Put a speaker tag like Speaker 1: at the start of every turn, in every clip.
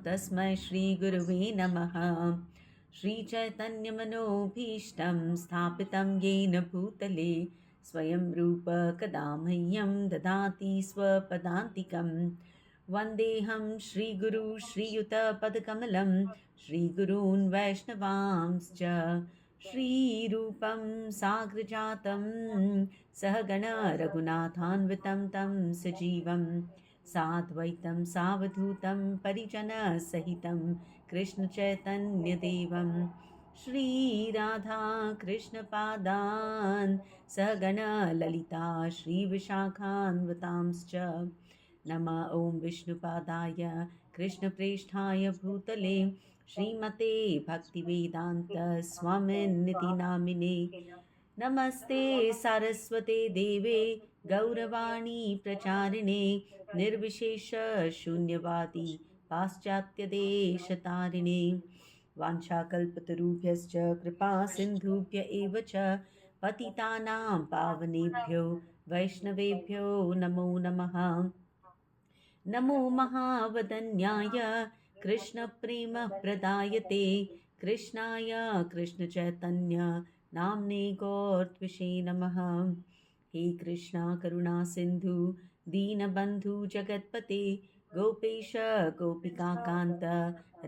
Speaker 1: तस्मै श्रीगुरुवे नमः। श्रीचैतन्यमनोभीष्टं स्थापितं येन भूतले स्वयं रूप कदा मह्यं ददाति स्वपदान्तिकं। वन्देऽहं श्रीगुरु श्रीयुतपदकमलं श्रीगुरून् वैष्णवांश्च श्रीरूपं साग्रजातं सहगण रघुनाथान्वितं तं सजीवं साद्वैतं सावधूतं परिजनसहितं कृष्णचैतन्यदेवं श्रीराधा कृष्णपादान् सहगण ललिता श्रीविशाखान्वितांश्च। नमः ॐ विष्णुपादाय कृष्णप्रेष्ठाय भूतले श्रीमते भक्तिवेदान्त स्वामिन्निति नामिने। नमस्ते सारस्वते देवे गौरवाणी प्रचारिणे निर्विशेष शून्यवादी पाश्चात्यदेशतारिणे। वाञ्छाकल्पतरुभ्यश्च कृपा सिन्धुभ्य एव च पतितानां पावनेभ्यो वैष्णवेभ्यो नमो नमः। नमो महावदन्याय कृष्णप्रेमप्रदायते कृष्णाय कृष्णचैतन्य नाम्ने गौरत्विषे नमः। हे कृष्णा करुणा सिन्धु दीनबन्धु जगत्पते गोपेश गोपिकान्त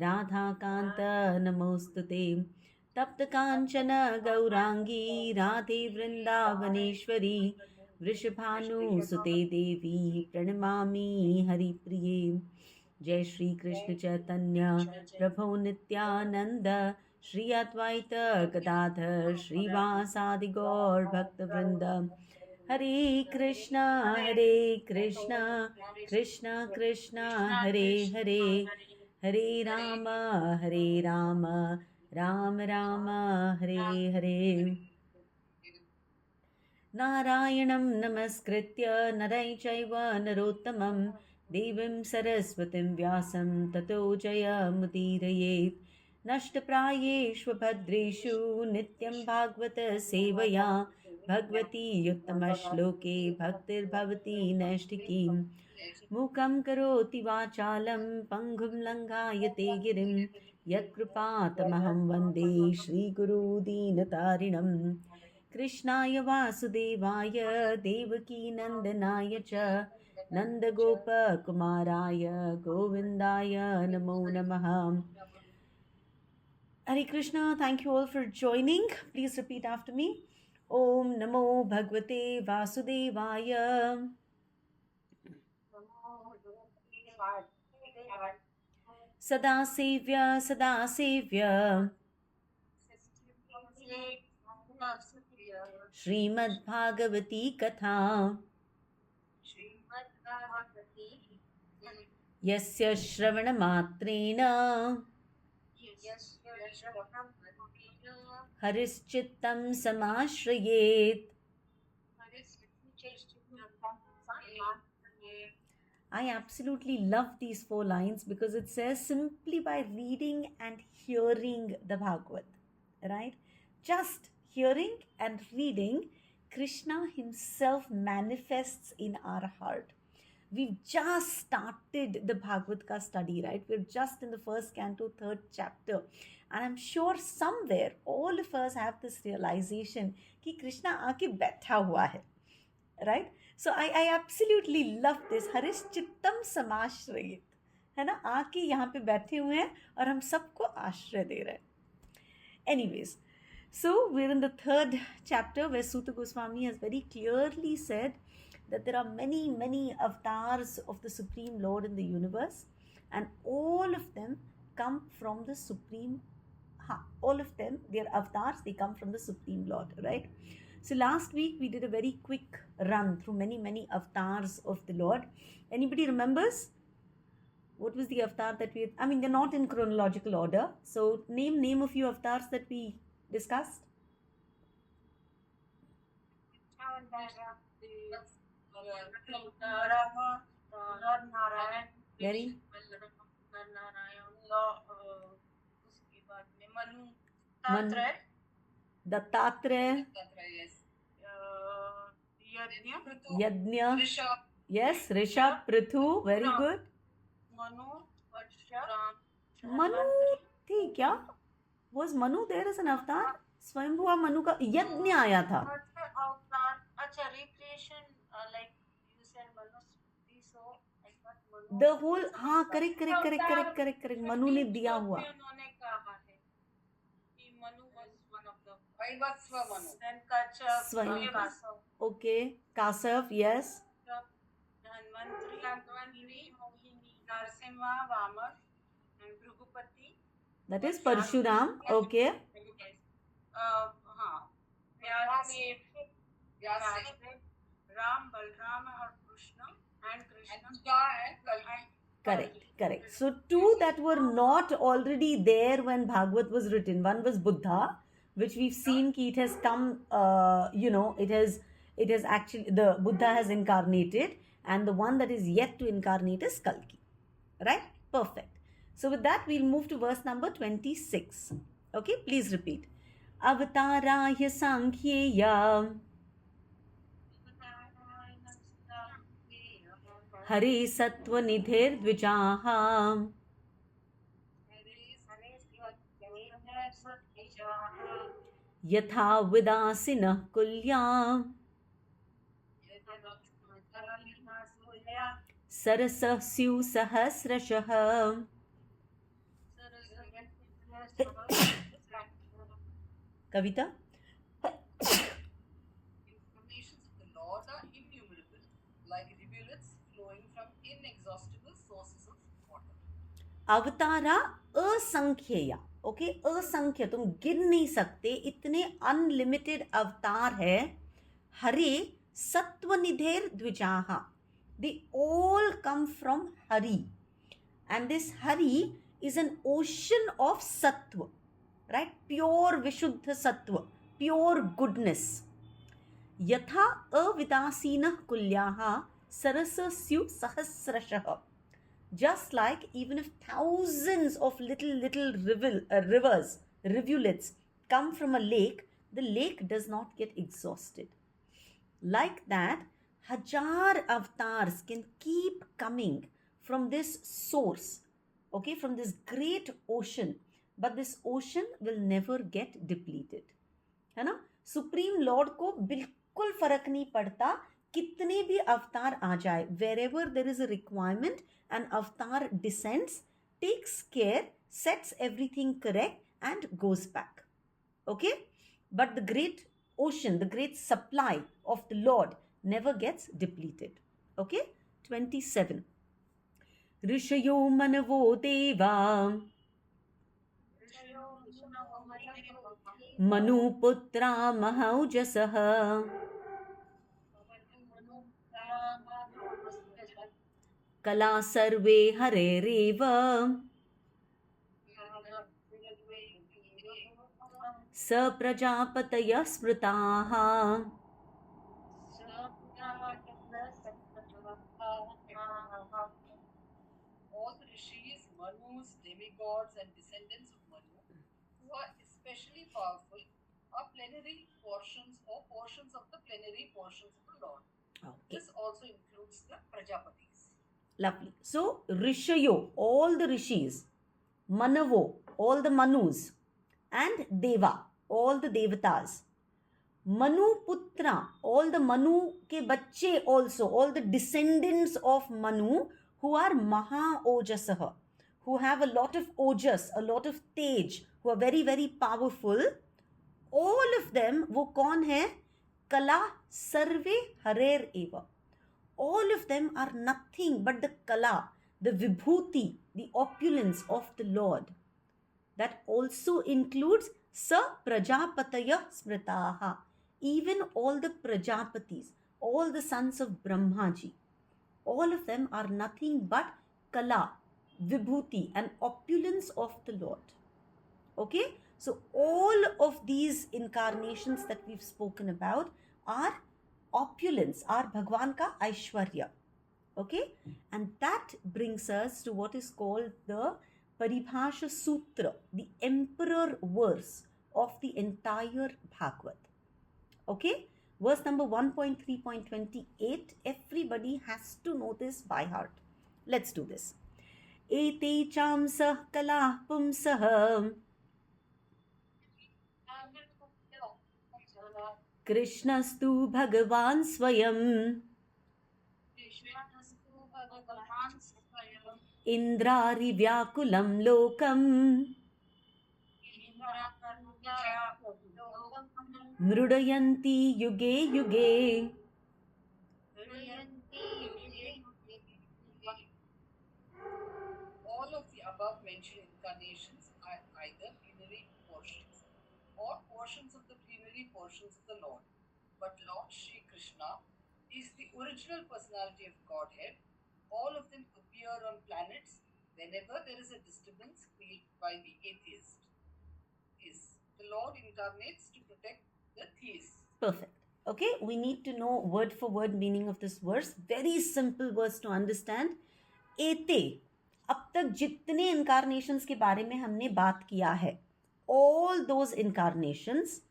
Speaker 1: राधाकान्त नमोऽस्तुते। तप्तकाञ्चन गौराङ्गी राधे वृन्दावनेश्वरी वृषभानुसुते देवी प्रणमामि हरिप्रिये। जय श्री कृष्ण चैतन्य प्रभो नित्यानंद श्री अद्वैत गदाधर श्रीवासादि गौर भक्तवृंद। हरे कृष्णा कृष्ण कृष्ण हरे हरे, हरे राम राम राम हरे हरे। नारायणं नमस्कृत्य नरं चैव नरोत्तमं देवीं सरस्वतीं व्यासं ततो जयमुदीरयेत्। नष्टप्रायेषु भद्रेषु नित्यं भागवत सेवया भगवती उत्तमश्लोके भक्तिर्भवति नैष्ठिकीम्। मूकं करोति वाचालं पङ्गुं लङ्घायते गिरिं यत्कृपातमहं वन्दे श्रीगुरुदीनतारिणम्। कृष्णाय वासुदेवाय देवकीनन्दनाय च नन्दगोपकुमाराय गोविन्दाय नमो नमः। Hare Krishna, thank you all for joining. Please repeat after me. Om Namo Bhagavate Vasudevaya. Sada Sevya Sada Sevya Srimad Bhagavati Katha Yasya Shravana Matrena Harischittam Samashrayet. I absolutely love these 4 lines because it says simply by reading and hearing the Bhagavad, right? Just hearing and reading, Krishna himself manifests in our heart. We've just started the Bhagavad Gita study, right? We're just in the first canto, 3rd chapter. And I'm sure somewhere all of us have this realization कि Krishna आके बैठा हुआ है, right? So I absolutely love this. हरिश्चित्तम समाश्रयित, है ना? आके यहाँ पे बैठे हुए हैं और हम सबको आश्रय दे रहे हैं. Anyways, so we're in the 3rd chapter where Suta Goswami has very clearly said that there are many, many avatars of the Supreme Lord in the universe, and all of them come from the Supreme. All of them, their avatars, they come from the Supreme Lord, right? So last week we did a very quick run through many, many avatars of the Lord. Anybody remembers? What was the avatar that we, I mean, they're not in chronological order. So name a few avatars that we discussed. Very. Dattatreya. Yajna. Yes, Rishabh, Prithu, very good. Manu थी क्या? Was Manu there as an avatar? स्वयंभुआ Manu का यज्ञ आया था.
Speaker 2: अच्छा, recreation, like you said, Manu, so I thought Manu.
Speaker 1: The whole, हाँ, correct. Manu ने दिया हुआ.
Speaker 2: उन्होंने कहा है कि Manu was one of the. I was Manu. Then Kachav,
Speaker 1: Swayam.
Speaker 2: Kasav.
Speaker 1: Okay, Kasav, yes.
Speaker 2: Dhanvantri, Mohini, Narsimha, Vaman, and Bhrugupati.
Speaker 1: That is Parshuram. Okay.
Speaker 2: हाँ, Vyasdev, Ram, Balram, और Krishna, and Kalki.
Speaker 1: Correct. So two that were not already there when Bhagavad was written. One was Buddha, which we've seen it has come, it has actually, the Buddha has incarnated, and the one that is yet to incarnate is Kalki. Right? Perfect. So with that, we'll move to verse number 26. Okay, please repeat. Avataraya Sankhyeya Hare Sattva Nidhir Dvijaha Yatha Vidasinah Kulya Sarasah Syu Sahasrashah. Kavita?
Speaker 2: Informations of the Lord are innumerable, like rivulets flowing from inexhaustible sources of water.
Speaker 1: अवतारा असंख्यया. Okay, असंख्य, तुम गिन नहीं सकते, इतने unlimited अवतार है. हरे सत्वनिधेर द्विजाहा. They all come from Hari. And this Hari is an ocean of sattva. Right? Pure Vishuddha Sattva, pure goodness. Yatha avidasina kulyaha sarasa syu sahasrashah. Just like even if thousands of little rivers, rivulets come from a lake, the lake does not get exhausted. Like that, Hajar avatars can keep coming from this source, okay, from this great ocean. But this ocean will never get depleted. है ना? Supreme Lord को बिल्कुल फर्क नहीं पड़ता कितने भी अवतार आ जाए. Wherever there is a requirement, an avatar descends, takes care, sets everything correct, and goes back. Okay? But the great ocean, the great supply of the Lord never gets depleted. Okay? 27. Rishayo manavo deva Manuputra Mahaujasaha Kala Sarve Harereva Sa Prajapataya Smritaha.
Speaker 2: All the rishis, Manus, demigods, and descendants of Manu, who are especially powerful, are plenary portions or portions of the plenary portions of the Lord.
Speaker 1: Okay.
Speaker 2: This also includes the Prajapatis.
Speaker 1: Lovely. So, Rishayo, all the rishis, Manavo, all the Manus, and Deva, all the Devatas. Manuputra, all the Manu ke bacche also, all the descendants of Manu who are Maha Ojasaha, who have a lot of Ojas, a lot of Tej, who are very, very powerful. All of them, wo kaun hai? Kala Sarve Harer Eva. All of them are nothing but the Kala, the Vibhuti, the opulence of the Lord. That also includes Sa Prajapataya Smritaha. Even all the Prajapatis, all the sons of Brahmaji, all of them are nothing but Kala, Vibhuti, and opulence of the Lord. Okay? So all of these incarnations that we've spoken about are opulence, are Bhagwan ka Aishwarya. Okay? And that brings us to what is called the Paribhasha Sutra, the emperor verse of the entire Bhagavad. Okay? Verse number 1.3.28, everybody has to know this by heart. Let's do this. एते चांसः कलाः पुंसः कृष्णस्तु भगवान् स्वयं इन्द्रारिव्याकुलं लोकम् मृडयन्ति युगे युगे.
Speaker 2: All of the above mentioned incarnations are either plenary portions or portions of the plenary portions of the Lord. But Lord Shri Krishna is the original personality of Godhead. All of them appear on planets whenever there is a disturbance created by the atheist. The Lord incarnates to protect the theists.
Speaker 1: Perfect. Okay, we need to know word for word meaning of this verse. Very simple verse to understand. एते, अब तक जितने incarnations के बारे में हमने बात किया है, all those incarnations,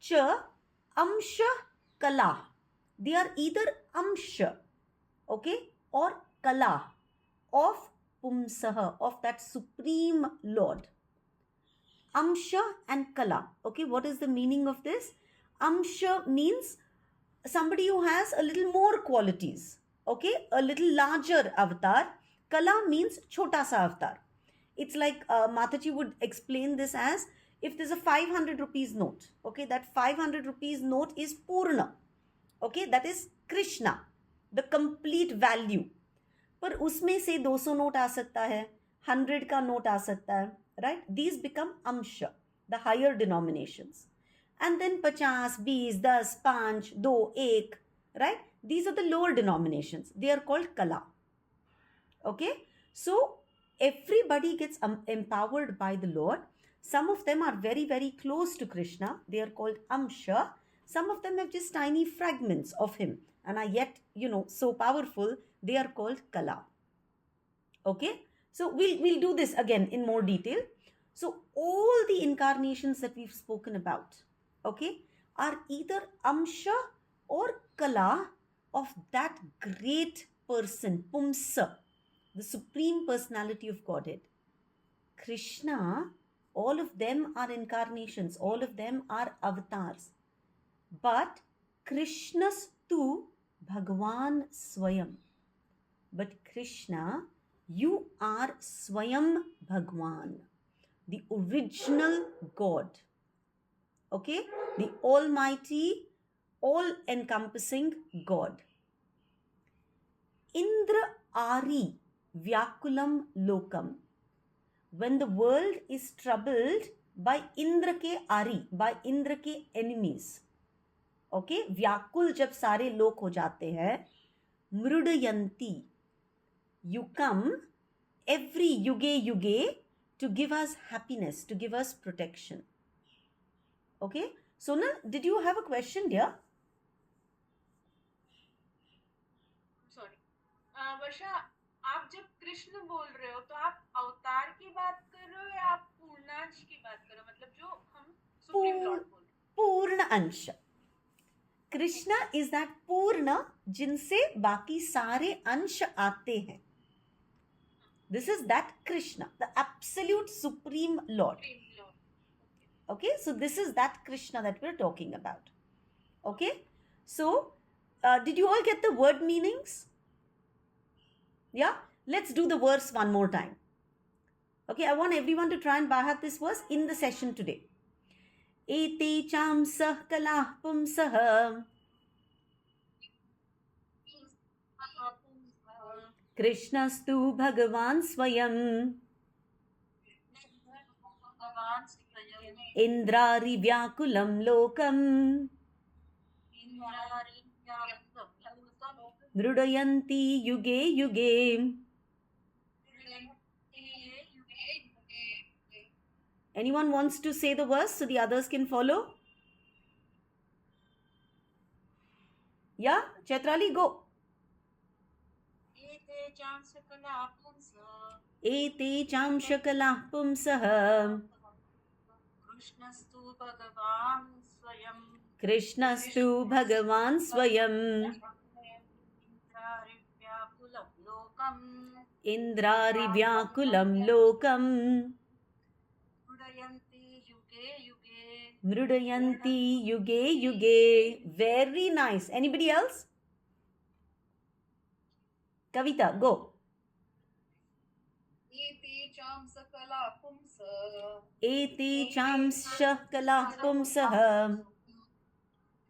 Speaker 1: च अंश कला, they are either अंश, okay, or kala of pumsah, of that supreme Lord. Amsha and kala. Okay, what is the meaning of this? Amsha means somebody who has a little more qualities. Okay, a little larger avatar. Kala means chota sa avatar. It's like Mataji would explain this as, if there's a 500 rupees note, okay, that 500 rupees note is Purna. Okay, that is Krishna, the complete value. पर उसमें से 200 note आ सकता है, 100 का note आ सकता है, right? These become amsha, the higher denominations. And then 50, 20, 10, 5, 2, 1, right? These are the lower denominations. They are called kala. Okay? So, everybody gets empowered by the Lord. Some of them are very, very close to Krishna. They are called amsha. Some of them have just tiny fragments of him and are yet, so powerful. They are called kala. Okay? So, we'll do this again in more detail. So, all the incarnations that we've spoken about, okay, are either amsha or kala of that great person, Pumsa, the supreme personality of Godhead. Krishna, all of them are incarnations, all of them are avatars. But Krishnastu Bhagavan Swayam. But Krishna, you are Swayam Bhagwan, the original God. Okay? The almighty, all-encompassing God. Indra Ari Vyakulam Lokam. When the world is troubled by Indra ke Ari, by Indra ke enemies. Okay? Vyakul jab sare lok ho jate hai, Mrudayanti. You come every yuge to give us happiness, to give us protection. Okay? Sonal, did you have a question, dear?
Speaker 3: Sorry. वर्षा, आप जब कृष्ण बोल रहे हो तो आप अवतार की बात कर रहे हो या आप पूर्णांश की बात कर रहे हो? मतलब जो हम सुप्रीम लॉर्ड बोल रहे हैं.
Speaker 1: पूर्ण अंश. कृष्णा is that पूर्ण जिनसे बाकी सारे अंश आते हैं. This is that Krishna, the absolute supreme Lord. Okay, so this is that Krishna that we're talking about. Okay, so did you all get the word meanings? Yeah, let's do the verse one more time. Okay, I want everyone to try and bahat this verse in the session today. Ete chamsah kalah pumsah Krishnastu Bhagavan Swayam Indrari Vyakulam Lokam Mrudayanti Yuge Yuge. Anyone wants to say the verse so the others can follow? Yeah, Chaitrali, go. Ete chamshakalah pumsah
Speaker 3: Krishnastu Bhagavan Swayam.
Speaker 1: Krishnastu Bhagavan Swayam
Speaker 3: लोकम्
Speaker 1: इंद्रारिव्याकुलं लोकम्
Speaker 3: मृडयन्ति युगे युगे
Speaker 1: मृडयन्ति युगे युगे. Very nice. Anybody else? Kavita, go.
Speaker 2: एते चां सकला पुंस
Speaker 1: एते चांशः कलाः पुंसः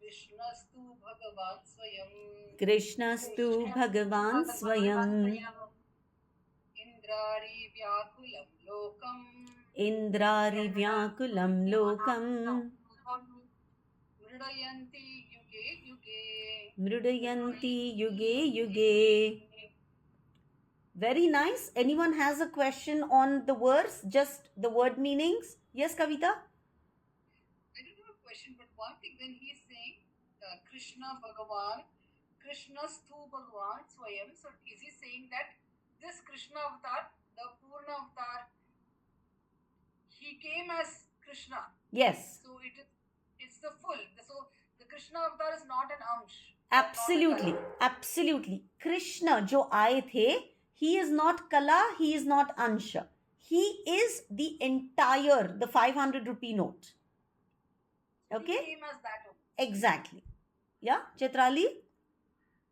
Speaker 2: कृष्णस्तु भगवान् स्वयं
Speaker 1: कृष्णस्तु भगवान् स्वयम्
Speaker 2: इन्द्रारि व्याकुलं लोकम्
Speaker 1: इन्द्रारिव्याकुलं लोकम्
Speaker 2: मृडयन्ति युगे युगे
Speaker 1: मृडयन्ति युगे युगे. Very nice. Anyone has a question on the words, just the word meanings? Yes, Kavita?
Speaker 2: I don't have a question, but one thing when he is saying Krishna Bhagavan, Krishnasthu Bhagavan Swayam, so is he saying that this Krishna avatar, the Purna avatar, he came as Krishna?
Speaker 1: Yes.
Speaker 2: So it's the full. So the Krishna avatar is not an amsh.
Speaker 1: Absolutely. Absolutely. Krishna जो आए थे, he is not Kala, he is not Ansha. He is the entire, the 500 rupee note. Okay?
Speaker 2: He came as that only.
Speaker 1: Exactly. Yeah, Chitrali?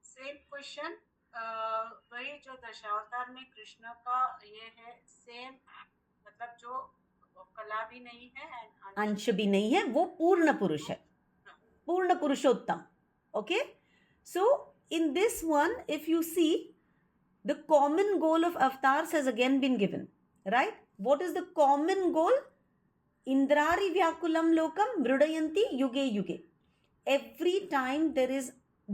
Speaker 3: Same question वही जो दशावतार में कृष्ण का ये है same मतलब जो कला भी नहीं है and
Speaker 1: अंश भी नहीं है, वो पूर्ण पुरुष है, पूर्ण पुरुषोत्तम. Okay? So, in this one, if you see, the common goal of avatars has again been given, right? What is the common goal? Indrari vyakulam lokam mrudayanti yuge yuge. Every time there is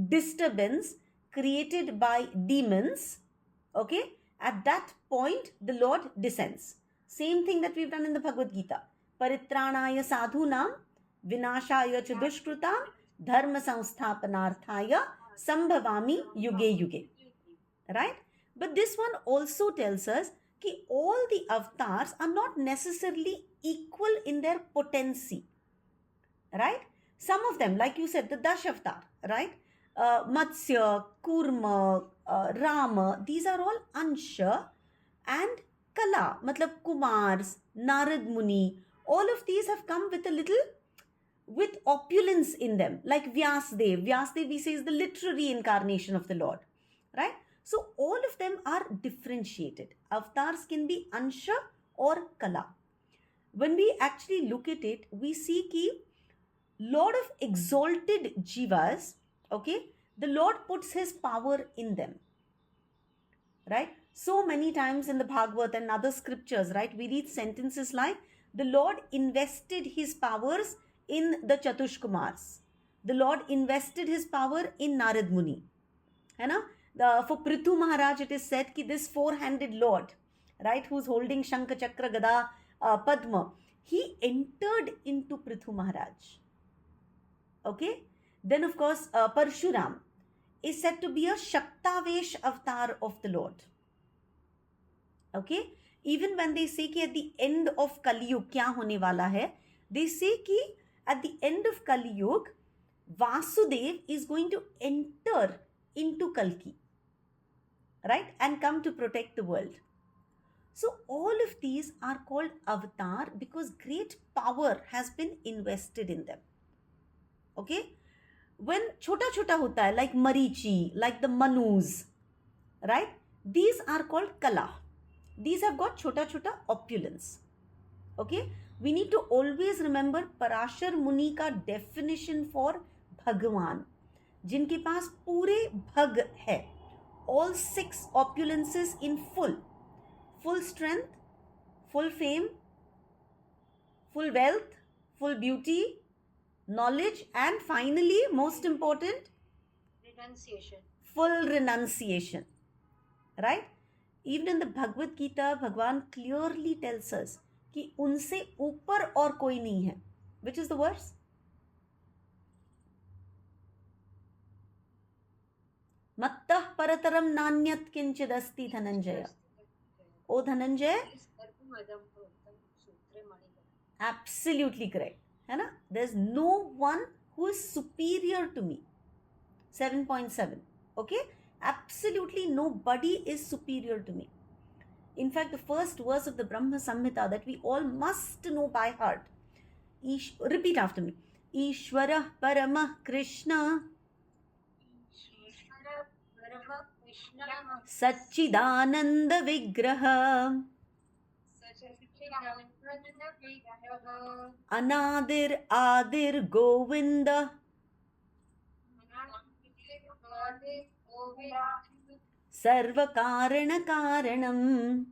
Speaker 1: disturbance created by demons, okay, at that point the Lord descends. Same thing that we've done in the Bhagavad Gita. Paritranaya sadhunam vinashaya cha dushkrutam dharma samsthapanarthaya sambhavami yuge yuge. Right? But this one also tells us that all the avatars are not necessarily equal in their potency. Right? Some of them, like you said, the Dash avatar, right? Matsya, Kurma, Rama, these are all Ansha and Kala, matlab Kumars, Narad Muni, all of these have come with a little, with opulence in them, like Vyasdev. Vyasdev, we say, is the literary incarnation of the Lord, right? So all of them are differentiated. Avatars can be Ansha or Kala. When we actually look at it, we see ki lot of exalted jivas, okay, the Lord puts his power in them, right? So many times in the Bhagavad and other scriptures, right, we read sentences like, the Lord invested his powers in the Chatushkumars. The Lord invested his power in Narad Muni. है ना? For Prithu Maharaj, it is said that this four-handed Lord, right, who's holding Shankha, Chakra, Gada, Padma, he entered into Prithu Maharaj. Okay? Then, of course, Parshuram is said to be a Shaktavesh avatar of the Lord. Okay? Even when they say that at the end of Kali Yuga, kya hone wala hai, they say that at the end of Kali Yuga, Vasudev is going to enter into Kalki, right, and come to protect the world. So all of these are called avatar because great power has been invested in them. Okay, when chota chota hota hai, like Marichi, like the Manus, right, these are called Kala. These have got chota chota opulence. Okay, we need to always remember Parashar Muni ka definition for Bhagwan, जिनके पास पूरे भग है, all 6 opulences in full strength, full fame, full wealth, full beauty, knowledge, and finally, most important,
Speaker 3: renunciation.
Speaker 1: Full renunciation. Right? Even in the Bhagavad Gita, Bhagwan clearly tells us कि उनसे ऊपर और कोई नहीं है. Which is the verse? मत्तः परतरम नान्यत् किंचिदस्ति Dhananjay. O Dhananjay? Absolutely correct. है ना? There's no one who is superior to me. 7.7. Okay? Absolutely nobody is superior to me. In fact, the first verse of the Brahma Samhita that we all must know by heart. Repeat after me. Ishvara Parama Krishna Satchidananda Vigraha Anadir Adir Govinda Sarva Karana Karanam.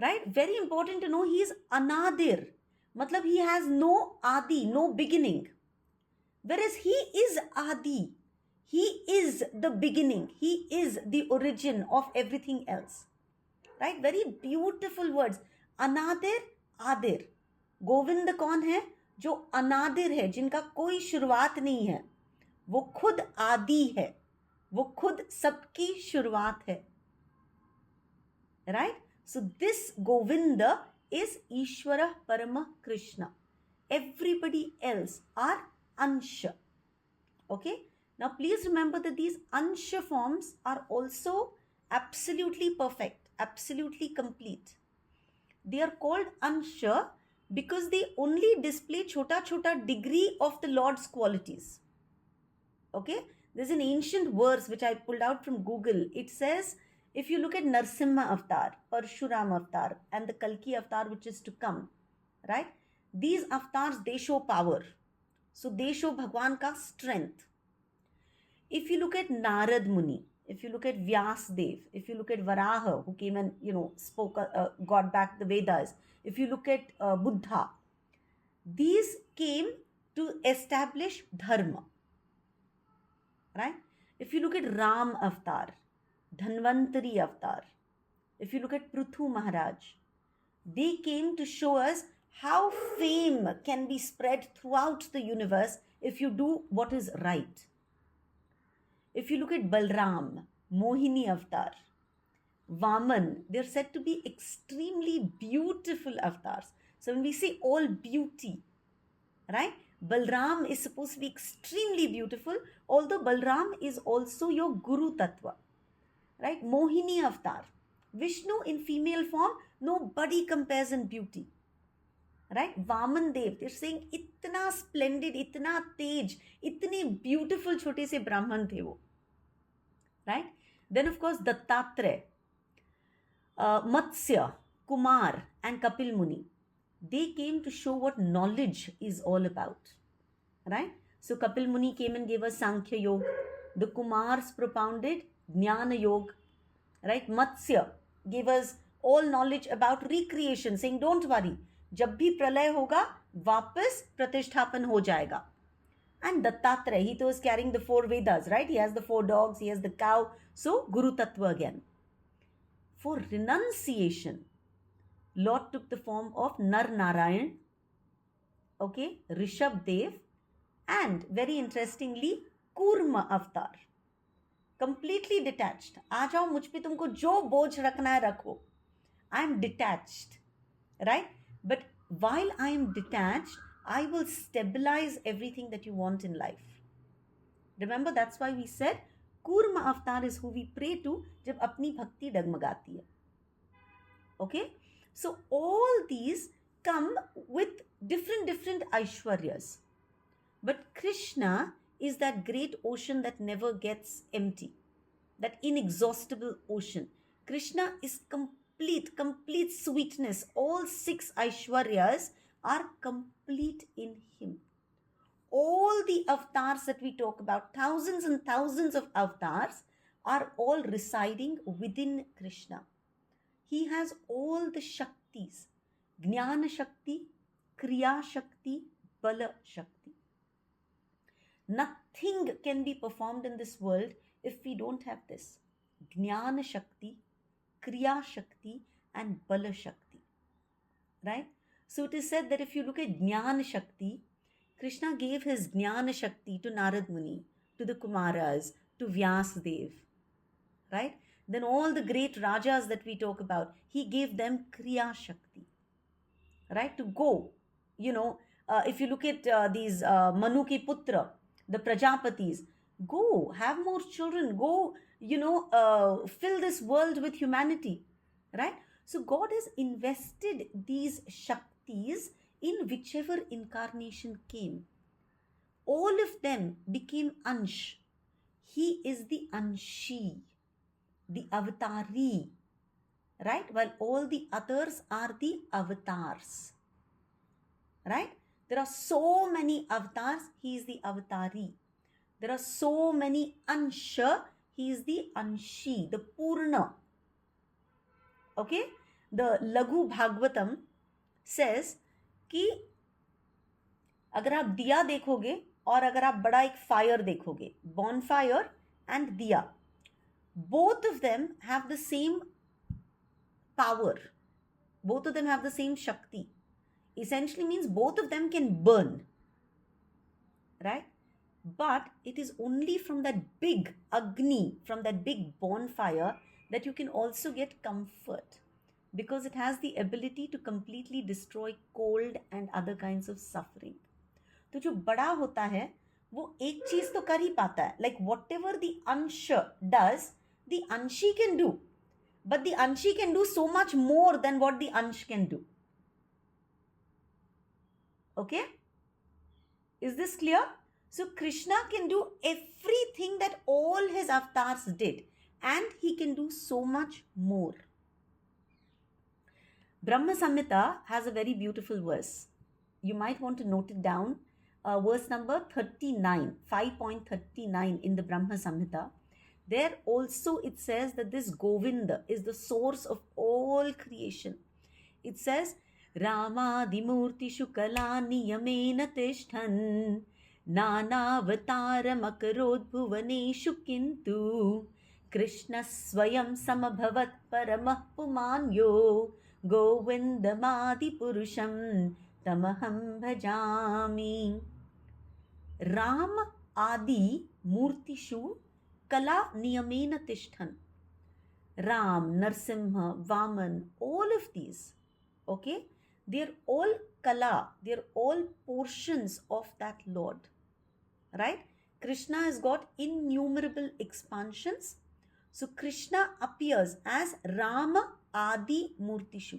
Speaker 1: Right? Very important to know he is Anadir. Matlab he has no Adi, no beginning. Whereas he is Adi. He is the beginning. He is the origin of everything else. Right? Very beautiful words. Anadir, Adir. Govind कौन है? जो अनादिर है, जिनका कोई शुरुआत नहीं है. वो खुद आदि है. वो खुद सबकी शुरुआत है. Right? So this Govinda is Ishvara Parama Krishna. Everybody else are Ansha. Okay? Now please remember that these Ansha forms are also absolutely perfect, absolutely complete. They are called Ansha because they only display chota degree of the Lord's qualities. Okay? There's an ancient verse which I pulled out from Google. It says, if you look at Narsimha Avatar, Parshuram Avatar, and the Kalki Avatar which is to come, right? These avatars, they show power. So they show Bhagwan ka strength. If you look at Narad Muni, if you look at Vyasdev, if you look at Varaha, who came and, spoke, got back the Vedas, if you look at Buddha, these came to establish dharma, right? If you look at Ram Avatar, Dhanvantari Avatar, if you look at Prithu Maharaj, they came to show us how fame can be spread throughout the universe if you do what is right. If you look at Balram, Mohini Avatar, Vaman, they're said to be extremely beautiful avatars. So when we say all beauty, right? Balram is supposed to be extremely beautiful, although Balram is also your Guru Tattva. Right? Mohini Avatar. Vishnu in female form, nobody compares in beauty. Right? Vaman Dev, they're saying, itna splendid, itna tej, itne beautiful chote se Brahman the wo. Right? Then of course Dattatreya, Matsya, Kumar and Kapil Muni. They came to show what knowledge is all about. Right? So Kapil Muni came and gave us Sankhya Yoga. The Kumars propounded Jnana Yoga. Right? Matsya gave us all knowledge about recreation, saying don't worry, जब भी प्रलय होगा वापस प्रतिष्ठापन हो जाएगा. And Dattatreya, he was carrying the 4 Vedas, right? He has the 4 dogs, he has the cow. So Guru Tattva again. For renunciation, Lord took the form of Nar Narayan, okay, Rishabh Dev, and very interestingly, Kurma Avatar. Completely detached. आ जाओ मुझ पे तुमको जो बोझ रखना है रखो. I am detached, right? But while I am detached, I will stabilize everything that you want in life. Remember, that's why we said Kurma Avatar is who we pray to जब अपनी भक्ति डगमगाती है. Okay? So all these come with different Aishwaryas. But Krishna is that great ocean that never gets empty. That inexhaustible ocean. Krishna is complete sweetness. All 6 Aishwaryas are complete in him. All the avatars that we talk about, thousands and thousands of avatars, are all residing within Krishna. He has all the Shaktis. Jnana Shakti, Kriya Shakti, Bala Shakti. Nothing can be performed in this world if we don't have this. Jnana Shakti, Kriya Shakti and Bala Shakti. Right? So it is said that if you look at Jnana Shakti, Krishna gave his Jnana Shakti to Narad Muni, to the Kumaras, to Vyasdev. Right? Then all the great Rajas that we talk about, he gave them Kriya Shakti. Right? To go. If you look at these Manu ki Putra, the Prajapatis, go have more children, go, fill this world with humanity, right? So God has invested these Shaktis in whichever incarnation came. All of them became Ansh. He is the Anshi, the Avatari, right? While all the others are the avatars, right? There are so many avatars, he is the Avatari. There are so many Ansha, he is the Anshi, the Purna. Okay? The Laghu Bhagavatam says कि अगर आप दिया देखोगे और अगर आप बड़ा एक फायर देखोगे, bonfire and diya, both of them have the same power. Both of them have the same Shakti. Essentially means both of them can burn, right? But it is only from that big Agni, from that big bonfire, that you can also get comfort, because it has the ability to completely destroy cold and other kinds of suffering. तो जो बड़ा होता है वो एक चीज तो कर ही पाता है, like whatever the Ansha does, the Anshi can do, but the Anshi can do so much more than what the Ansh can do. Okay? Is this clear? So Krishna can do everything that all his avatars did, and he can do so much more. Brahma Samhita has a very beautiful verse. You might want to note it down. Verse number 39, 5.39 in the Brahma Samhita. There also it says that this Govinda is the source of all creation. It says, Ramadimurtishu kalani yamena tishthan nanavataram bhuvaneshu kintu Krishna swayam samabhavat paramah pumanyo govindamadi purusham tamaham bhajami. Ram Adi Murtishu Kala Niyamena Tishthan. Ram, Narsimha, Vaman, all of these, okay, they're all Kala, they're all portions of that Lord, right? Krishna has got innumerable expansions. So Krishna appears as Rama Adi Murtishu,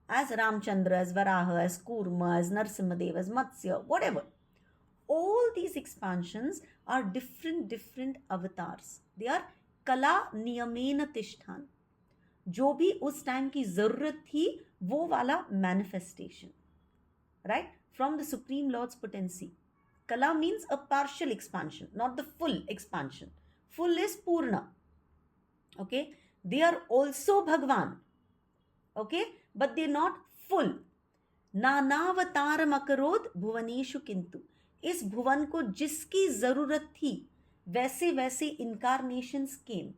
Speaker 1: as Ramchandra, as Varaha, as Kurma, as Narsimhadev, as Matsya, whatever. All these expansions are different avatars. They are Kala Niyamena Tishthan. जो भी उस time की जरूरत थी वो वाला manifestation, right? From the Supreme Lord's potency. Kala means a partial expansion, not the full expansion. Full is Purna. Okay? They are also Bhagwan. Okay? But they're not full. Nanavataram akarod bhuvaneshu kintu. इस भुवन को जिसकी जरूरत थी वैसे वैसे incarnations केम.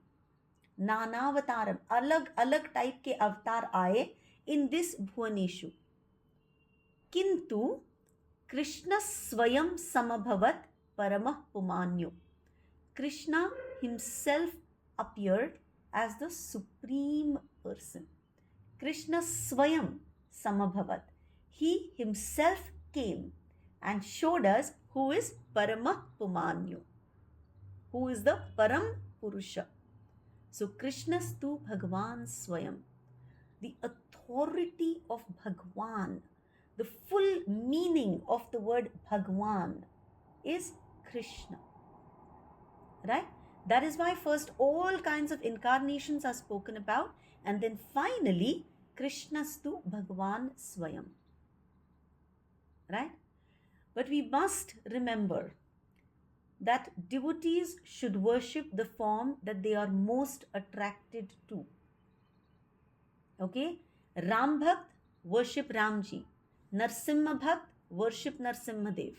Speaker 1: नानावतारम, अलग अलग type के अवतार आए इन दिस भुवनेशु. किंतु कृष्ण स्वयं समभवत परमः पुमान्यो. Krishna himself appeared as the supreme person. Krishna swayam samabhavat. He himself came and showed us who is Paramah Pumanyo, who is the Param Purusha. So Krishnastu Bhagwan Swayam, the authority of Bhagwan, the full meaning of the word Bhagwan is Krishna, right? That is why first all kinds of incarnations are spoken about, and then finally Krishnastu Bhagwan Swayam, right? But we must remember that devotees should worship the form that they are most attracted to. Okay? Ram Bhakt, worship Ramji. Narsimha Bhakt, worship Narsimhadev.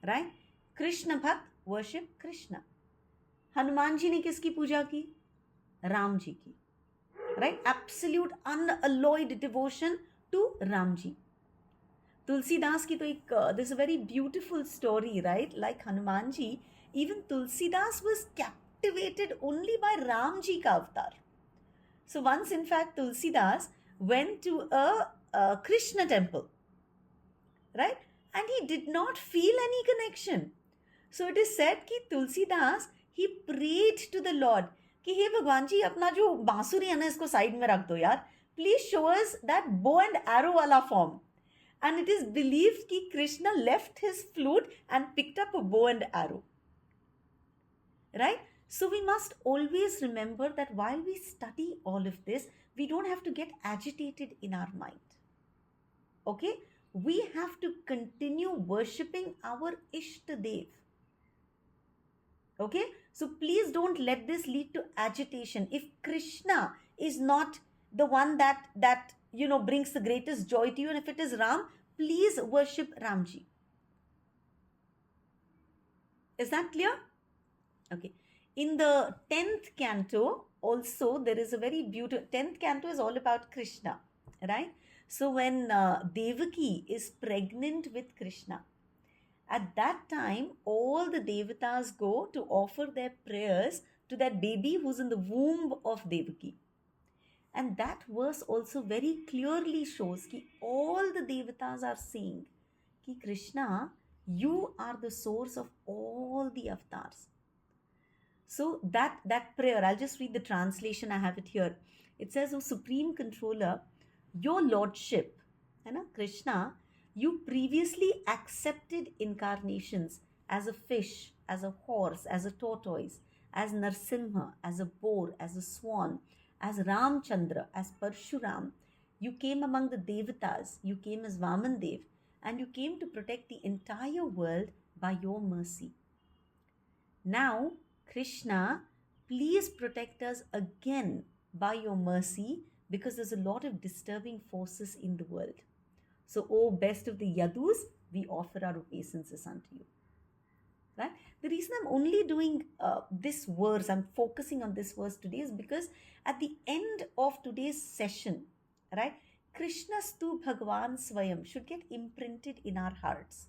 Speaker 1: Right? Krishna Bhakt, worship Krishna. Hanuman ji ne kiski puja ki? Ram ji ki. Right? Absolute unalloyed devotion to Ram ji. Tulsidas ki to ek, there's a very beautiful story, right? Like Hanuman ji, even Tulsidas was captivated only by Ram ji ka avatar. So once in fact Tulsidas went to a Krishna temple, right? And he did not feel any connection. So it is said कि Tulsidas he prayed to the Lord कि हे भगवान जी अपना जो बांसुरी है ना इसको side में रख दो यार, please show us that bow and arrow वाला form. And it is believed कि Krishna left his flute and picked up a bow and arrow. Right? So we must always remember that while we study all of this, we don't have to get agitated in our mind. Okay? We have to continue worshipping our Ishtadev. Okay? So please don't let this lead to agitation. If Krishna is not the one that brings the greatest joy to you, and if it is Ram, please worship Ramji. Is that clear? Okay. In the 10th canto, also there is a very beautiful 10th canto is all about Krishna, right? So when Devaki is pregnant with Krishna, at that time all the devatas go to offer their prayers to that baby who's in the womb of Devaki. And that verse also very clearly shows that all the devatas are saying that Krishna, you are the source of all the avatars. So that prayer, I'll just read the translation, I have it here. It says, O Supreme Controller, your Lordship, Krishna, you previously accepted incarnations as a fish, as a horse, as a tortoise, as Narsimha, as a boar, as a swan, as Ramchandra, as Parshuram. You came among the Devatas, you came as Vamandev, and you came to protect the entire world by your mercy. Now, Krishna, please protect us again by your mercy, because there's a lot of disturbing forces in the world. So, O best of the Yadus, we offer our obeisances unto you. Right? The reason I'm only doing this verse, I'm focusing on this verse today, is because at the end of today's session, right, Krishna's tu Bhagavan Swayam should get imprinted in our hearts.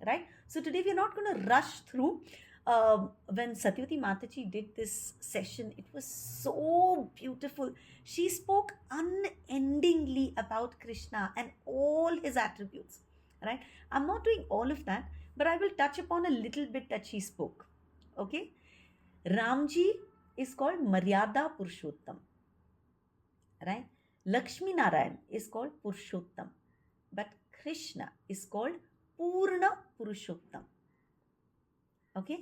Speaker 1: Right? So today we are not going to rush through. When Satyavati Mataji did this session, it was so beautiful. She spoke unendingly about Krishna and all his attributes. Right? I'm not doing all of that, but I will touch upon a little bit that she spoke. Okay? Ramji is called Maryada Purushottam. Right? Lakshmi Narayan is called Purushottam. But Krishna is called Purna Purushottam. Okay?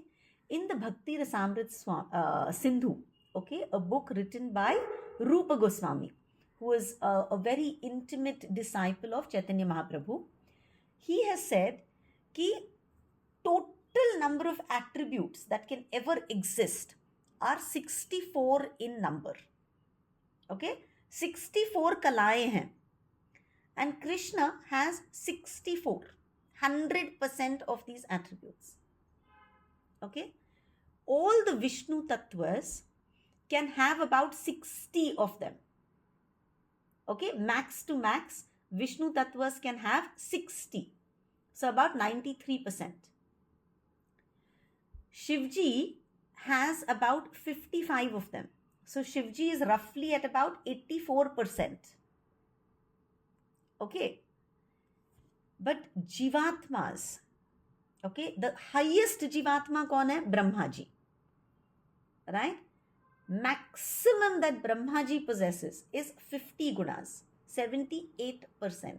Speaker 1: In the Bhakti Rasamrit Sindhu, okay, a book written by Rupa Goswami, who is a very intimate disciple of Chaitanya Mahaprabhu, he has said that total number of attributes that can ever exist are 64 in number. Okay? 64 kalaye hain. And Krishna has 64, 100% of these attributes. Okay? All the Vishnu Tattvas can have about 60 of them. Okay? Max to max, Vishnu Tattvas can have 60. So about 93%. Shivji has about 55 of them. So Shivji is roughly at about 84%. Okay? But Jivatmas, okay, the highest Jivatma kaun hai? Brahmaji. Right? Maximum that Brahmaji possesses is 50 gunas, 78%.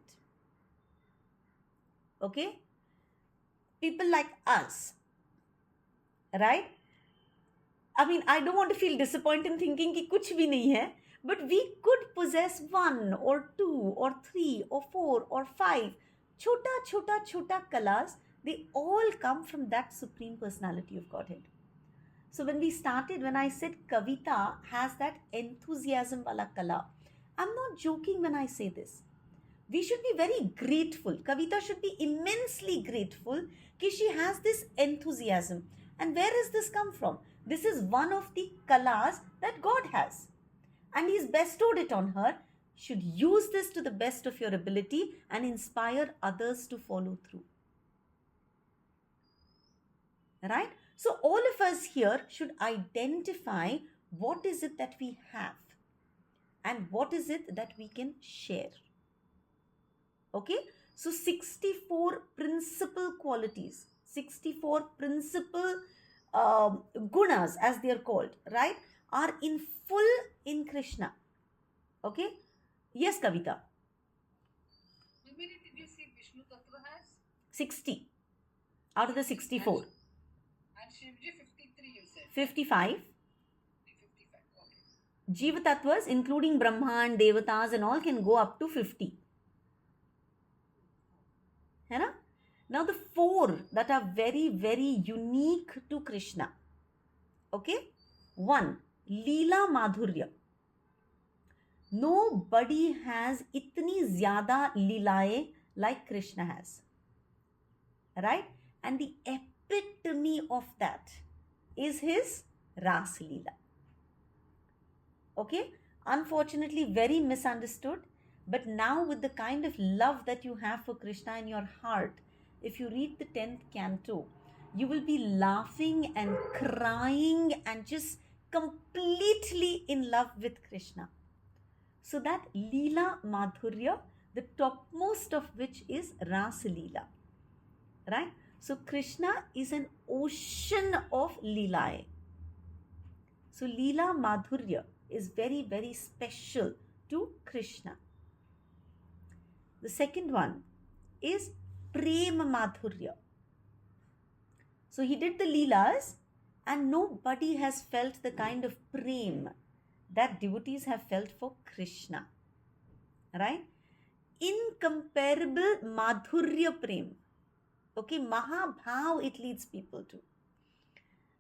Speaker 1: Okay? People like us, right? I mean, I don't want to feel disappointed thinking ki kuch bhi nahi hai, but we could possess 1 or 2 or 3 or 4 or 5 chota kalas. They all come from that Supreme Personality of Godhead. So when I said Kavita has that enthusiasm wala kala, I'm not joking when I say this. We should be very grateful. Kavita should be immensely grateful that she has this enthusiasm. And where has this come from? This is one of the kalas that God has. And He's bestowed it on her. Should use this to the best of your ability and inspire others to follow through. Right? So all of us here should identify what is it that we have and what is it that we can share. Okay? So 64 principal qualities, 64 principal gunas, as they are called, right, are in full in Krishna. Okay? Yes, Kavita.
Speaker 2: How many did you say Vishnu Tattva has?
Speaker 1: 60 out of the 64.
Speaker 2: And Shivji 53, you said.
Speaker 1: 55.
Speaker 2: 55. Okay.
Speaker 1: Jiva Tattvas, including Brahma and Devatas and all, can go up to 50. है ना? Now the 4 that are very, very unique to Krishna. Okay? 1. Leela Madhurya. Nobody has itni zyada leelaye like Krishna has. Right? And the epitome of that is his Ras Leela. Okay? Unfortunately, very misunderstood. But now, with the kind of love that you have for Krishna in your heart, if you read the 10th canto, you will be laughing and crying and just completely in love with Krishna. So that Leela Madhurya, the topmost of which is Rasa Leela. Right? So Krishna is an ocean of Leelaye. So Leela Madhurya is very, very special to Krishna. The second one is Prem Madhurya. So he did the Leelas and nobody has felt the kind of Prem that devotees have felt for Krishna. Right? Incomparable Madhurya Prem. Okay, Mahabhav it leads people to.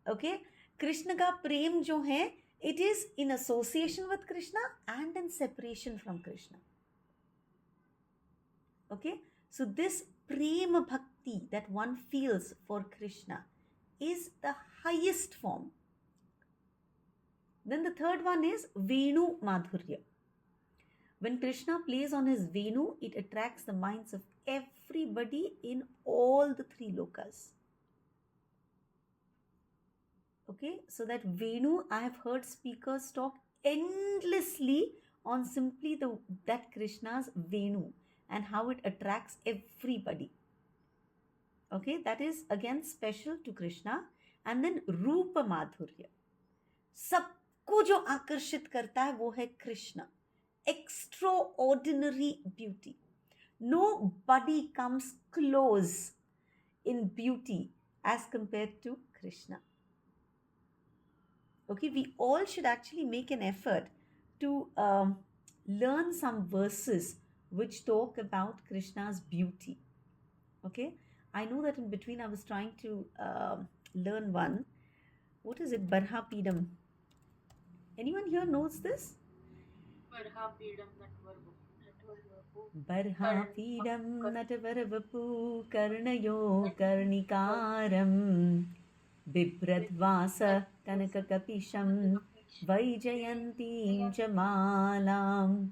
Speaker 1: Okay, Krishna ka Prem jo hai, it is in association with Krishna and in separation from Krishna. Okay, so this Prema Bhakti that one feels for Krishna is the highest form. Then the third one is Venu Madhurya. When Krishna plays on his Venu, it attracts the minds of everybody in all the 3 lokas. Okay, so that Venu, I have heard speakers talk endlessly on simply that Krishna's Venu and how it attracts everybody. Okay, that is again special to Krishna. And then Rupa Madhurya. सबको जो आकर्षित करता है वो है Krishna. Extraordinary beauty. Nobody comes close in beauty as compared to Krishna. Okay, we all should actually make an effort to learn some verses which talk about Krishna's beauty. Okay, I know that in between I was trying to learn one. What is it? Barhapidam. Anyone here knows this?
Speaker 3: Barhapidam
Speaker 1: Barhapidam Natavarapu Karnayo Karnikaram Bibradvasa Kanakakapisham Vaijayantim Jamalam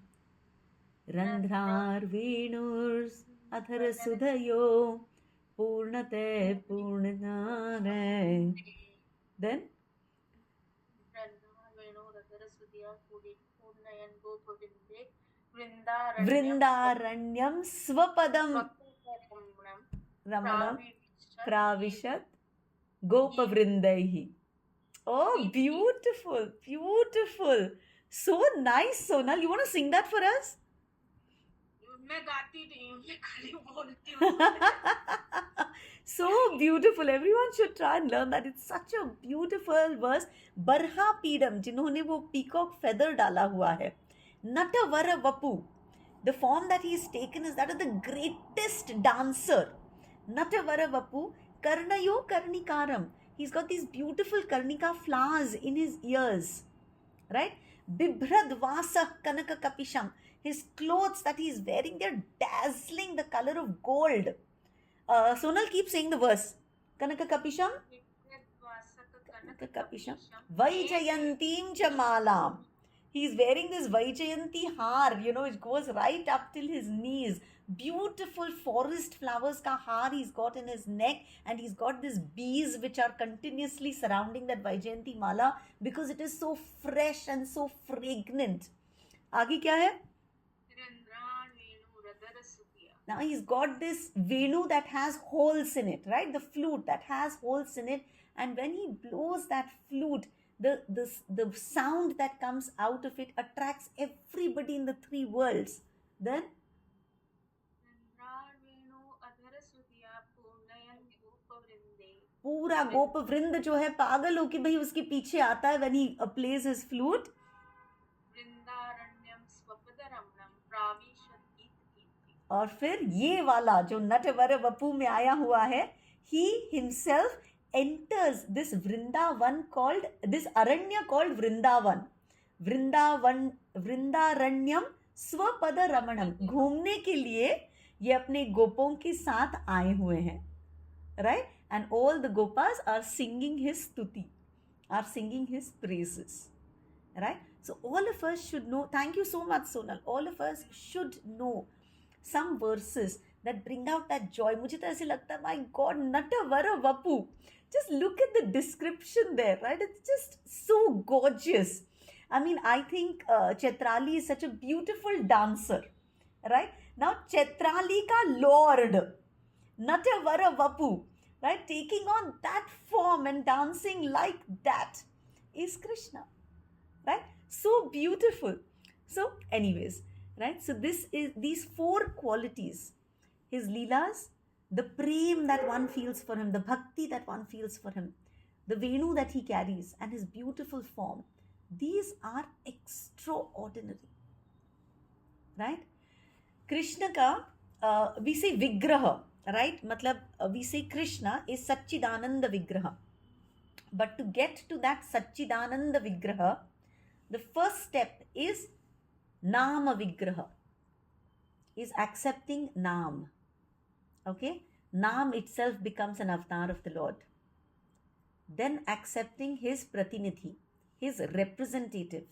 Speaker 1: Randhar Venurs Adhara Sudhayo Purnate Purnanare. Then Vrindaranyam Swapadam Ramanam Pravishat Gopa Vrindaihi. Oh, beautiful, beautiful. So nice, Sonal. You want to sing that for us?
Speaker 3: मैं गाती नहीं हूँ, मैं खाली बोलती हूँ.
Speaker 1: So beautiful. Everyone should try and learn that. It's such a beautiful verse. Barhapidam, जिन्होंने वो peacock feather डाला हुआ है. Natavara Vapu. The form that he's taken is that of the greatest dancer. Natavara Vapu. Karnayo Karnikaram. He's got these beautiful Karnika flowers in his ears. Right? Bibhradvasa Kanaka Kapisham. His clothes that he's wearing, they're dazzling, the color of gold. Sonal, keep saying the verse. Kanaka Kapisham. Kanaka Kapisham. Vaijayantim Jamalam. He's wearing this Vaijayanti har, it goes right up till his knees. Beautiful forest flowers ka har he's got in his neck, and he's got these bees which are continuously surrounding that Vaijayanti mala because it is so fresh and so fragrant. आगे क्या है? Now he's got this Venu that has holes in it, right? The flute that has holes in it. And when he blows that flute, the sound that comes out of it attracts everybody in the three worlds. Then पूरा गोप वृंद जो है पागल होके भाई उसके पीछे आता है when he plays his flute. और फिर ये वाला जो नटवर वपु में आया हुआ है, he himself enters this Vrindavan called, this Aranya called Vrindavan. वृंदारण्यम स्वपद रमणम, घूमने के लिए ये अपने गोपों के साथ आए हुए हैं, right? And all the gopas are singing his stuti, are singing his praises, right? So all of us should know, thank you so much Sonal, all of us should know some verses that bring out that joy. मुझे तो ऐसे लगता है, my God, Natavara Vapu, just look at the description there, right? It's just so gorgeous. I mean, I think Chetrali is such a beautiful dancer, right? Now Chetrali ka Lord, Natavara Vapu, right, taking on that form and dancing like that is Krishna, right? So beautiful. So anyways, right, so this is these four qualities, his leelas, the prem that one feels for him, the bhakti that one feels for him, the Venu that he carries, and his beautiful form, these are extraordinary, right? Krishna ka we say vigraha, right? Matlab we say Krishna is Satchidananda Vigraha. But to get to that Satchidananda Vigraha, the first step is Nama Vigraha, is accepting Nam. Okay? Nam itself becomes an avatar of the Lord. Then accepting his Pratinidhi, his representative,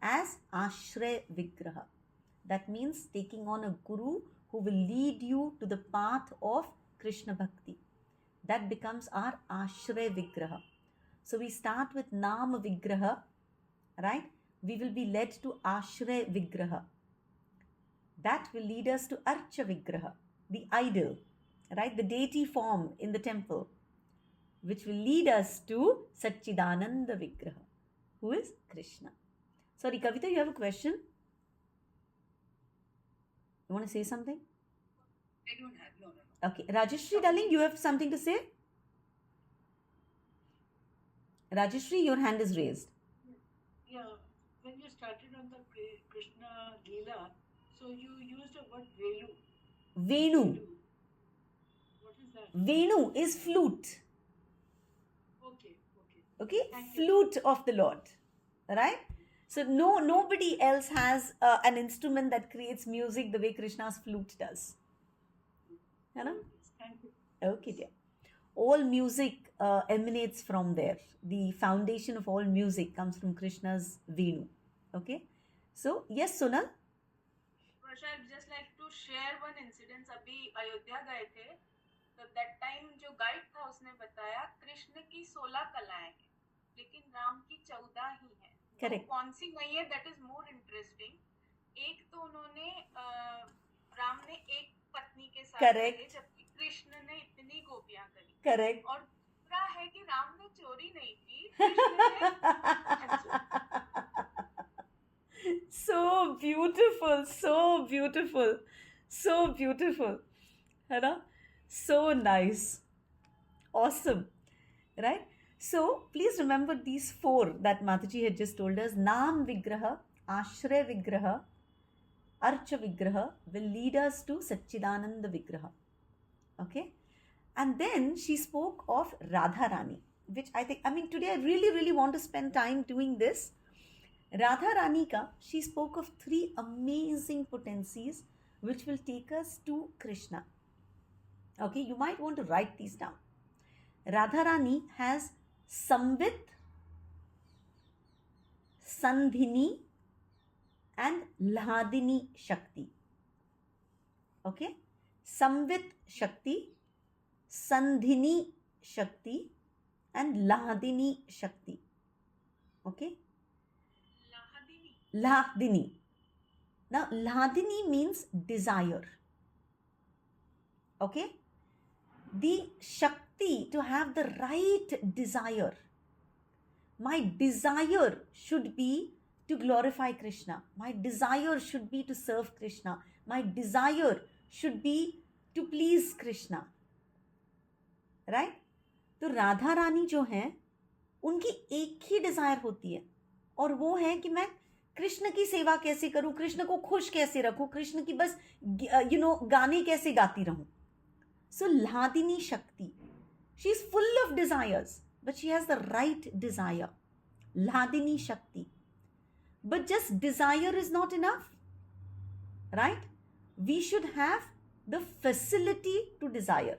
Speaker 1: as Ashray Vigraha. That means taking on a guru who will lead you to the path of Krishna Bhakti. That becomes our Ashray Vigraha. So we start with Nama Vigraha, right? We will be led to Ashray Vigraha. That will lead us to Archa Vigraha, the idol, right? The deity form in the temple, which will lead us to Satchidananda Vigraha, who is Krishna. Sorry, Kavita, you have a question? You want to say something?
Speaker 2: I don't have, no.
Speaker 1: Okay, Rajeshri, darling, you have something to say? Rajeshri, your hand is raised.
Speaker 4: Yeah, when you started on the Krishna Leela, so you used the word Velu.
Speaker 1: Venu.
Speaker 4: What is that?
Speaker 1: Venu is flute.
Speaker 4: Okay.
Speaker 1: Okay,
Speaker 4: Thank you.
Speaker 1: flute of the Lord, right? So nobody else has an instrument that creates music the way Krishna's flute does. You know?
Speaker 4: Thank you.
Speaker 1: Okay, dear. All music emanates from there. The foundation of all music comes from Krishna's Venu. Okay? So, yes, Sonal?
Speaker 3: Varsha, I'd just like to share one incident. अभी अयोध्या गए थे, तो that time जो guide था उसने बताया कृष्ण की 16 कलाएं हैं, लेकिन राम की 14 ही हैं.
Speaker 1: Correct.
Speaker 3: तो कौन सी नहीं है, that is more interesting. एक तो उन्होंने राम ने एक पत्नी के साथ
Speaker 1: Correct.
Speaker 3: करे, जबकि कृष्ण ने इतनी गोपियां करी.
Speaker 1: Correct.
Speaker 3: और दूसरा है कि राम ने चोरी नहीं की, कृष्ण ने
Speaker 1: So beautiful, so beautiful, so beautiful. है ना? So nice. Awesome. Right? So please remember these four that Mataji had just told us. Nam Vigraha, Ashray Vigraha, Archa Vigraha will lead us to Satchidananda Vigraha. Okay? And then she spoke of Radharani, which I think, today I really want to spend time doing this. Radharani ka, she spoke of three amazing potencies which will take us to Krishna. Okay, you might want to write these down. Radharani has Samvit, Sandhini, and Ladini Shakti. Okay, Samvit Shakti, Sandhini Shakti, and Ladini Shakti. Okay, Ladini. Now, Ladini means desire. Okay? The Shakti to have the right desire. My desire should be to glorify Krishna. My desire should be to serve Krishna. My desire should be to please Krishna. Right? तो राधा रानी जो हैं उनकी एक he desire होती है और वो है कि मैं कृष्ण की सेवा कैसे करूं, कृष्ण को खुश कैसे रखूं, कृष्ण की बस गाने कैसे गाती रहूं. सो लादिनी शक्ति, she is full of desires but she has the right desire. Ladini Shakti. But just desire is not enough. Right? We should have the facility to desire.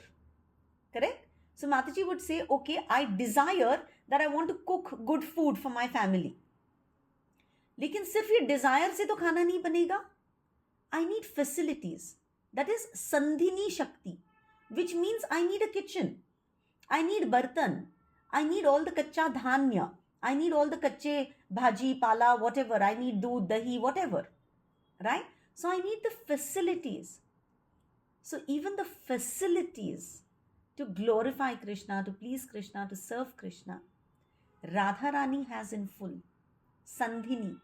Speaker 1: Correct? So Mataji would say, okay, I desire that I want to cook good food for my family. लेकिन सिर्फ ये desire से तो खाना नहीं बनेगा. I need facilities. That is Sandhini Shakti, which means I need a kitchen. I need bartan. I need all the kacha dhanya. I need all the kache bhaji, pala, whatever. I need doodh, dahi, whatever. Right? So I need the facilities. So even the facilities to glorify Krishna, to please Krishna, to serve Krishna, Radharani has in full. Sandhini.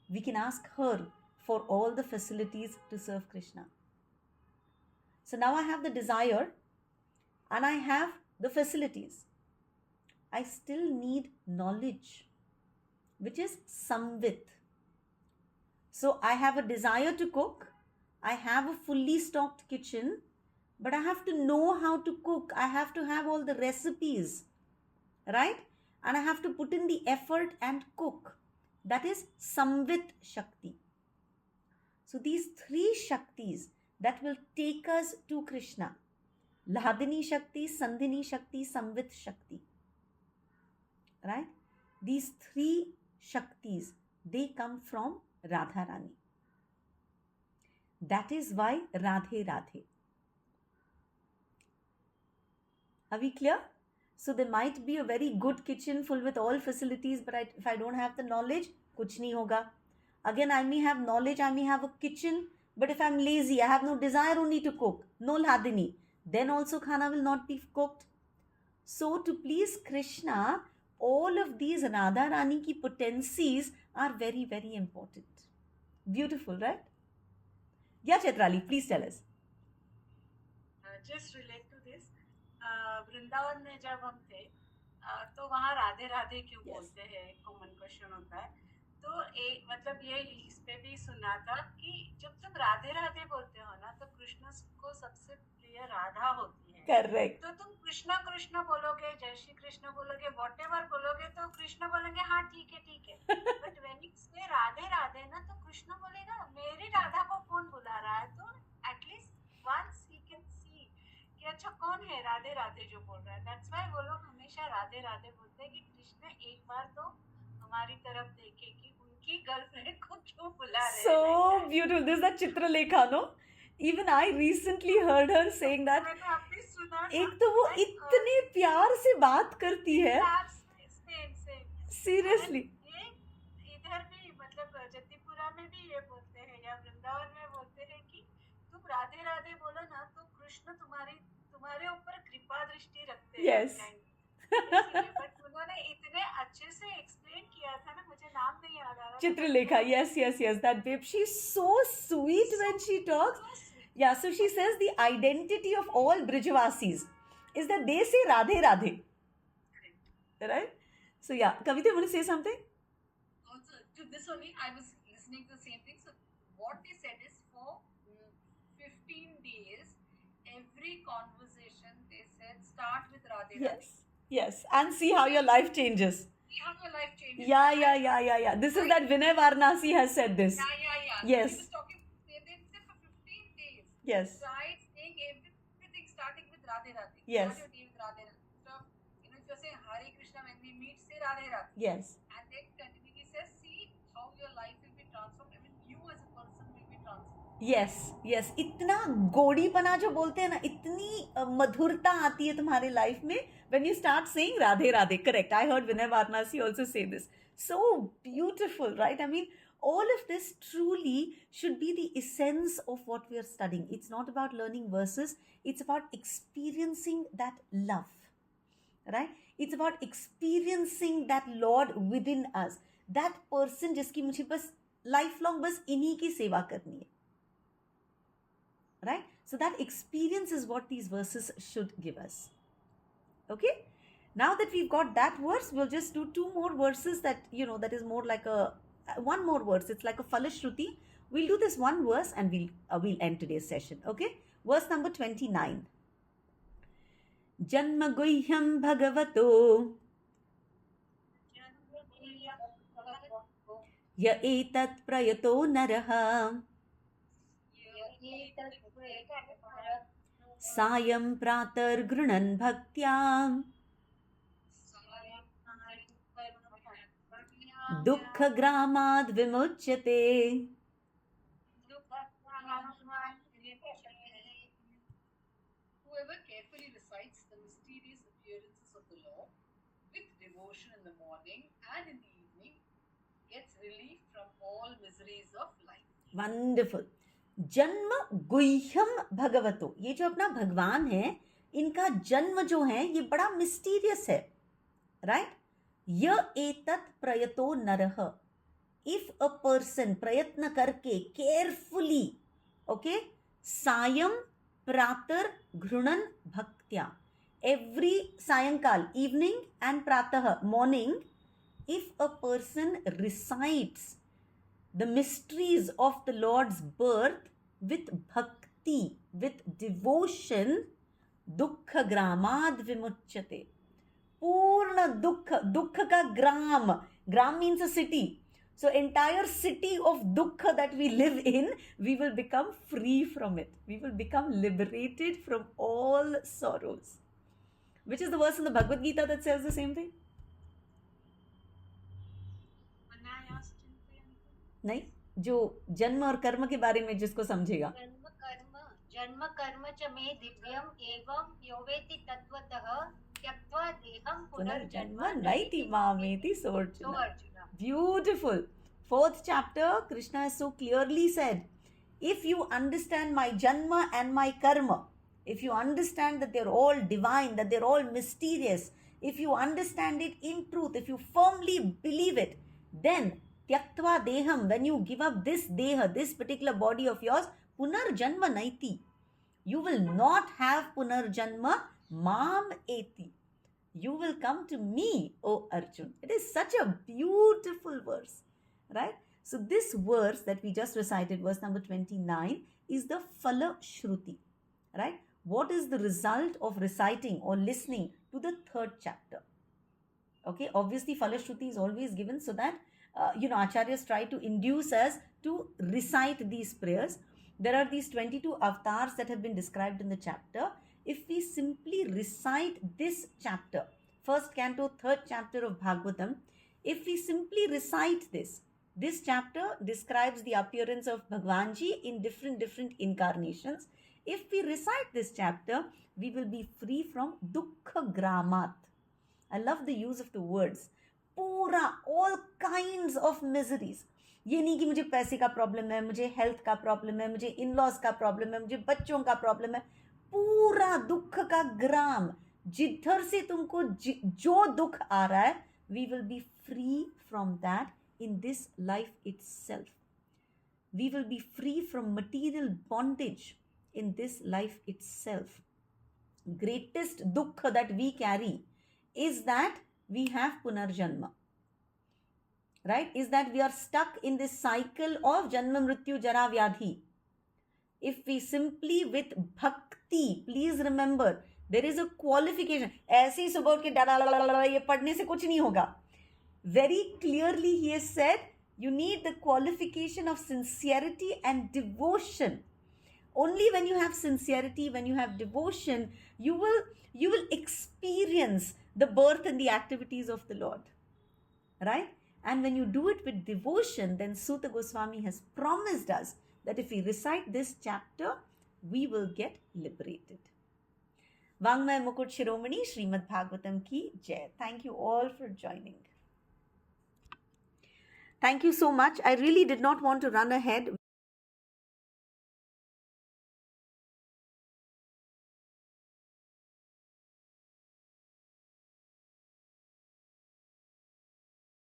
Speaker 1: We can ask her for all the facilities to serve Krishna. So now I have the desire and I have the facilities. I still need knowledge, which is samvit. So I have a desire to cook. I have a fully stocked kitchen, but I have to know how to cook. I have to have all the recipes, right? And I have to put in the effort and cook. That is samvit Shakti. So these three Shaktis that will take us to Krishna. Ladini Shakti, Sandhini Shakti, Samvit Shakti. Right? These three Shaktis, they come from Radharani. That is why Radhe Radhe. Are we clear? So there might be a very good kitchen full with all facilities, but if I don't have the knowledge, kuch nahi hoga. Again, I may have knowledge, I may have a kitchen, but if I'm lazy, I have no desire only to cook, no Ladini, then also khana will not be cooked. So to please Krishna, all of these Radha Rani ki potencies are very, very important. Beautiful, right? Yeah, Chetrali, please tell us.
Speaker 4: Just relate to this. Vrindavan में जब हम थे तो वहाँ राधे राधे क्यों बोलते हैं, common question होता है. तो एक मतलब ये इस पे भी सुना था कि जब तुम राधे राधे बोलते हो ना तो कृष्ण को सबसे प्रिय राधा होती है.
Speaker 1: करेक्ट.
Speaker 4: तो तुम कृष्ण कृष्ण बोलोगे, जय श्री कृष्ण बोलोगे, व्हाटएवर बोलोगे तो कृष्ण बोलेंगे हाँ ठीक है. बट व्हेन यू से राधे राधे ना तो कृष्ण बोलेगा मेरी राधा को कौन बुला रहा है. तो at least once he can see कि अच्छा कौन है राधे राधे जो बोल रहा है. दैट्स व्हाई वो लोग हमेशा राधे राधे बोलते हैं कि कृष्ण एक बार तो हमारी तरफ देखे कि उनकी गर्लफ्रेंड को क्यों बुला रहे हैं.
Speaker 1: So beautiful. This is that Chitralekha, no? Even I recently heard her saying that.
Speaker 4: मैंने अभी सुना.
Speaker 1: एक तो वो इतने प्यार से बात करती है. Seriously.
Speaker 4: ये इधर भी मतलब जतिपुरा में भी ये बोलते हैं या वृंदावन में बोलते हैं कि तुम राधे राधे बोलो ना तो कृष्ण तुम्हारे ऊपर कृपा दृष्टि रखते हैं.
Speaker 1: Yes.
Speaker 4: बट उन्होंने इतने अच्छे से एक्सप्लेन किया था ना, मुझे नाम नहीं याद आ रहा.
Speaker 1: Chitralekha, yes, that babe. She's so sweet when she talks. Yeah, so she says the identity of all Brijavasis is that they say Radhe Radhe. Right? So yeah, Kavita, you want to say something?
Speaker 2: Also, to this only, I was listening to the same thing. So what they said is for 15 days, every conversation they said start with Radhe Radhe.
Speaker 1: Yes, and see how your life changes.
Speaker 2: See how your life changes.
Speaker 1: Yeah. This is that Vinay Varanasi has said this.
Speaker 2: Yeah.
Speaker 1: Yes.
Speaker 2: He was talking, they said for 15 days.
Speaker 1: Yes.
Speaker 2: Try saying everything starting with Radhe Radhe.
Speaker 1: Yes.
Speaker 2: Start your day with Radhe Radhe. So, if you're saying Hare Krishna when we meet, say Radhe Radhe.
Speaker 1: Yes.
Speaker 2: And then continually says, see how your life will be transformed. I mean, you as a person will be transformed.
Speaker 1: Yes. इतना गोड़ीपना जो बोलते हैं ना, इतनी मधुरता आती है तुम्हारे लाइफ में when you start saying Radhe Radhe. Correct. I heard Vinay Varanasi also say this. So beautiful, right? I mean, All of this truly should be the essence of what we are studying. It's not about learning verses, it's about experiencing that love, right? It's about experiencing that Lord within us, that person जिसकी मुझे बस life long बस इन्हीं की सेवा करनी है, right? So that experience is what these verses should give us. Okay, now that we've got that verse, we'll just do two more verses that, that is more like a one more verse. It's like a Falashruti. We'll do this one verse and we'll end today's session. Okay, verse number 29. Janma guhyam bhagavato ya etat prayato naraha sayam pratar grunan bhaktyam dukkha gramad vimuchyate.
Speaker 2: Whoever carefully recites the mysterious appearances of the Lord with devotion in the morning and in the evening gets relief from all miseries of life.
Speaker 1: Wonderful. जन्म गुह्यम भगवतो, ये जो अपना भगवान है, इनका जन्म जो है ये बड़ा मिस्टीरियस है, राइट? य एतत् प्रयतो नरः, इफ अ पर्सन प्रयत्न करके केयरफुली, ओके, सायं प्रातर घृणन भक्त्या, एवरी सायंकाल, इवनिंग एंड प्रातः, morning, if a person recites the mysteries of the Lord's birth with bhakti, with devotion, dukkha gramad vimuchyate. Purna dukkha, dukkha ka gram means a city. So entire city of dukkha that we live in, we will become free from it. We will become liberated from all sorrows. Which is the verse in the Bhagavad Gita that says the same thing? नहीं, जो जन्म और कर्म के बारे में जिसको समझेगा.
Speaker 4: जन्म कर्म च मे दिव्यम एवं योवेति तत्वतः त्यक्त्वा देहं पुनर्जन्म
Speaker 1: नैति मामेति. So Arjuna. Beautiful. Fourth chapter, Krishna has so clearly said, if you understand my janma and my karma, if you understand that they're all divine, that they're all mysterious, if you understand it in truth, if you firmly believe it, then Tyaktva deham, when you give up this deha, this particular body of yours, punarjanma naiti. You will not have punarjanma mam eti. You will come to me, O Arjun. It is such a beautiful verse, right? So this verse that we just recited, verse number 29, is the Phala Shruti, right? What is the result of reciting or listening to the third chapter? Okay, obviously Phala Shruti is always given so that acharyas try to induce us to recite these prayers. There are these 22 avatars that have been described in the chapter. If we simply recite this chapter, first canto, third chapter of Bhagavatam, if we simply recite this chapter describes the appearance of Bhagwanji in different incarnations. If we recite this chapter, we will be free from dukkha gramat. I love the use of the words. पूरा, all kinds of miseries. ये नहीं कि मुझे पैसे का problem है, मुझे health का प्रॉब्लम है, मुझे इन-लॉज का प्रॉब्लम है, मुझे बच्चों का प्रॉब्लम है. पूरा दुख का ग्राम, जिधर से तुमको जो दुख आ रहा है, we will be free from that in this life itself. We will be free from material bondage in this life itself. Greatest dukha that we carry is that we have punarjanma, right? Is that we are stuck in this cycle of janma mrityu jara vyadhi. If we simply with bhakti, please remember, there is a qualification. ऐसे ही सुबह उठ के डाला ये पढ़ने से कुछ नहीं होगा. Very clearly he has said, you need the qualification of sincerity and devotion. Only when you have sincerity, when you have devotion, you will experience the birth and the activities of the Lord, right? And when you do it with devotion, then Suta Goswami has promised us that if we recite this chapter, we will get liberated. Vangmay Mukut Shiromani, Srimad Bhagavatam ki Jai. Thank you all for joining. Thank you so much. I really did not want to run ahead.